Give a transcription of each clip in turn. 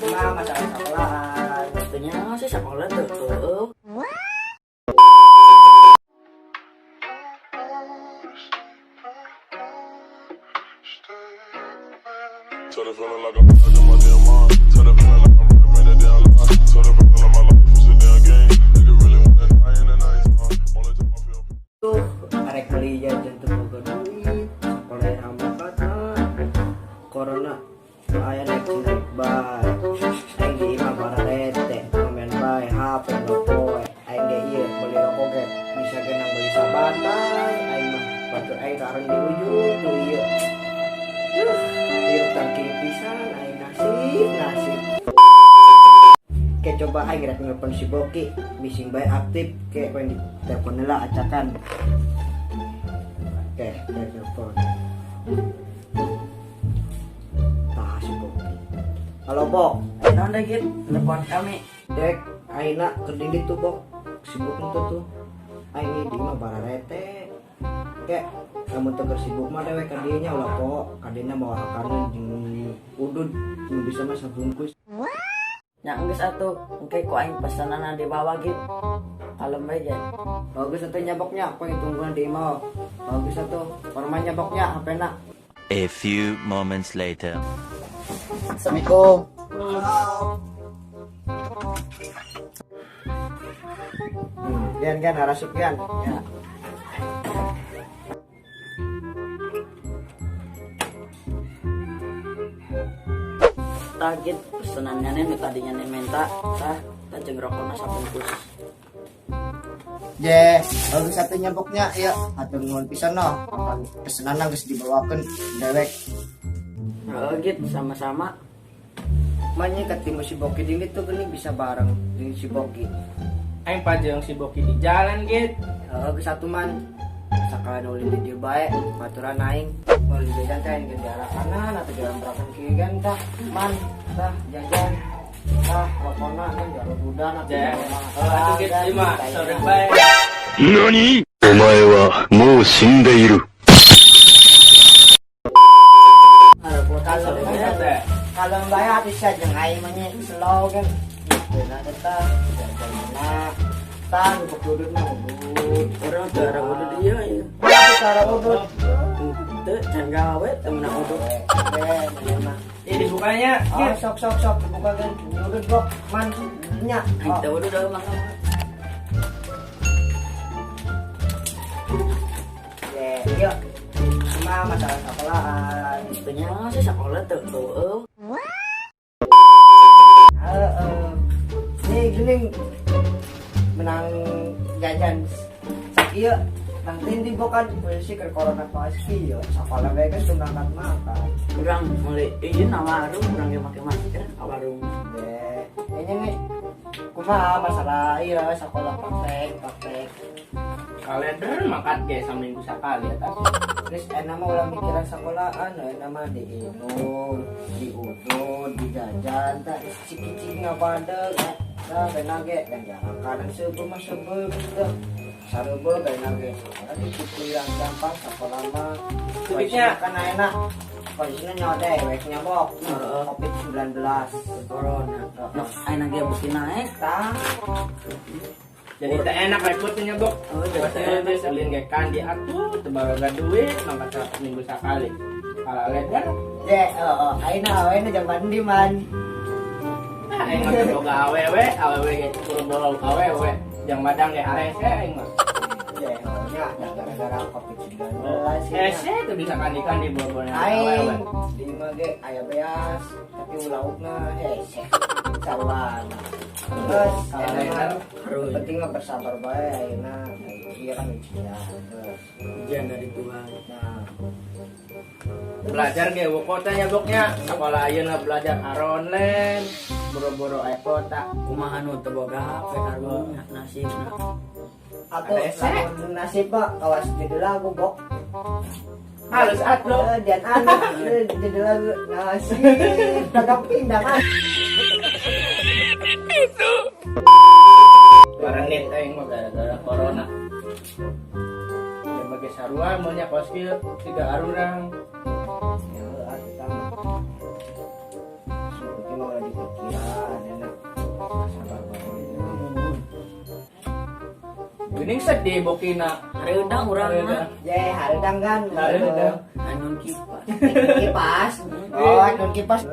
Cuma masalah sekolahan. Pastinya sih sekolah tuh. Tell the feeling like I'm back in my damn mind. Tell the feeling like I'm rapping a damn lie. Tell the feeling like my life is a damn game. Nigga really wanna die in the night time. Only time I feel. Tuh, arek beli jajan tuh boga duit. Sekolah hamba kata corona. Aya naik bay. Aing di imah bararete, main bay HP nopoe. Aing ge ieu beli rokok ge bisa genang beli sabantai. Aing mah batur aing kareng di ujung tuh ieu. Ieu tangki pisan aing nasib. Kayak coba aing rek nelpon si Boki, bising bae aktif kayak pengen telepon heula acakan. Oke, telepon. Tah si Boki. Halo, Bok. Naon deh gitu, telepon kami. Dek, aina keding itu, Bok. Sibuk itu tuh. Aing di mah bararete. Kayak kamu teger sibuk mah dewek kadinya ulah kok. Kadina bawa akanan jeung udud nu bisa mah sabungkus. Nya geus atuh, engke ku aing pesanan di bawah gitu. Kalem bae jan. Bagus atuh nyaboknya, apa yang tungguan di mall. Bagus atuh, forman nyaboknya HP-na. A few moments later. Assalamualaikum. Gian harasup Gian. Ya. Target pesenannya nih tadinya nih minta tah jeung rokokna sabungkus. Bagus atuh nyaboknya, ya. Atuh nuhun pisan noh. Pesenanna geus dibawakeun dewek. Oh gitu sama-sama. Manya ketemu si Boki dingin tuh gini bisa bareng dengan si Boki. Aing pajang si Boki di jalan gitu. Geus atuh man. Sakala nu di dieu bae, baturan aing. Mau jajan teh aing ke arah kanan atau jalan belakang kiri kan tah. Man, tah jajan. Tah rokona kan jalan udan atuh. Ya. Atuh gitu lima sore bae. 何お前はもう死んでいる。Kalau bae hati saya jeung aing mah nya slow kan. Beuna tah jajan-jajanna. Tah udud mah udud. Orang cara udah dia ya. Cara udud. Teu can gawe temen udut. Ini dibukanya. Oh, sok buka kan. Udud blok man nya. Kita udah makan. Yuk. Cuma masalah sekolahan. Pastinya sih sekolah tuh. Nih gini menang jajan sakieu nanti di bokan polisi ke corona pasti yo sekolah bae geus berangkat makan. Kurang mulai izin warung kurang yang pakai masker warung. Ini nih kumaha masalah ieu sekolah praktek. Kalender makan ge saminggu sakali ya tah. Terus enak mah ulah mikiran sekolahan, enak mah diinum, diudud, dijajan, tak cicing ngapadeg, nah benar ge, dan jangan kanan sebel mah sebel gitu, sarebel benar ge, karena dikuliah gampang sekolah mah, Kulitnya kan enak, kondisinya nyodeh, wek nyabok, COVID-19, corona, Nah, aina ge bukti naik tah. jadi teh enak repotnya Bok. Oh, Pasti teh selin ge kan diatur teu baga duit mangkat minggu sakali. Kalau lebar aina jam mandi man, aing mah teu boga awewe ge buru-buru awewe. Jang badang ge arese aing mah. nya gara-gara COVID-19 Ese teu bisa kandi-kandi buru-buru awewe. aing di imah ge aya beas tapi laukna hese sarwana terus Kalender penting mah bersabar bae ayeuna ieu kan ujian terus Ujian dari Tuhan. nah belajar ge kotanya Boknya. Sekolah ayeuna belajar online. Buru-buru aya kota. Kumaha nu teu boga HP karunya nasibna. aku lamun nasib pak kawas jadi lagu bok Halus atlo. dan anak jadi lagu nasib kagak pindah kan Barenit aing mah gara-gara corona. Ya bagi sarua maunya kos kieu 3 arurang. ya atuh tama seperti mau dipikiran Geuning sedih bokina. Reudang urang mah. Ye, hareudang kan. Hareudang. Anu kipas. Kipas. Oh, anu kipas.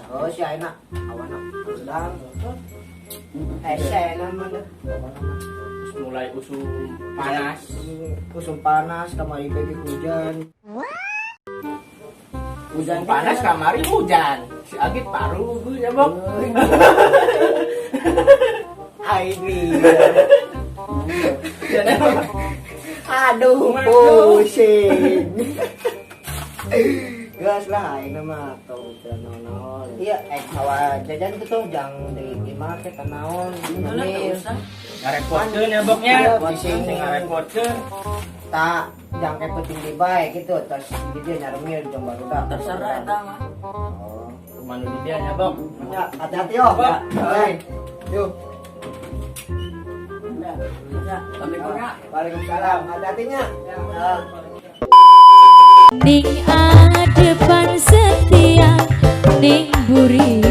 Oh, si ayeuna awana hareudang. Si ayeuna mah deh. Mulai usum panas. Usum panas, kamari bebek hujan. Hujan panas kamari hujan. Si Agit paru ya, Bok. Aini. Aduh, pusing. Gas lah, ini mah tong naon. Iya, hawa jajan itu tuh jangan di market naon. Ngarepotkeun ya, Boknya. Pusing Ngarepotkeun. tak jangan kayak penting di baik gitu terus dia nyaremil di jomba ruda. Terserah eta mah. Oh, Rumah nu di dia nya, Bok. ya, hati-hati yo. Bok. Yuk. Ya, kami punya. Waalaikumsalam. Hati-hatinya. Ya. Ning adepan setia ning buri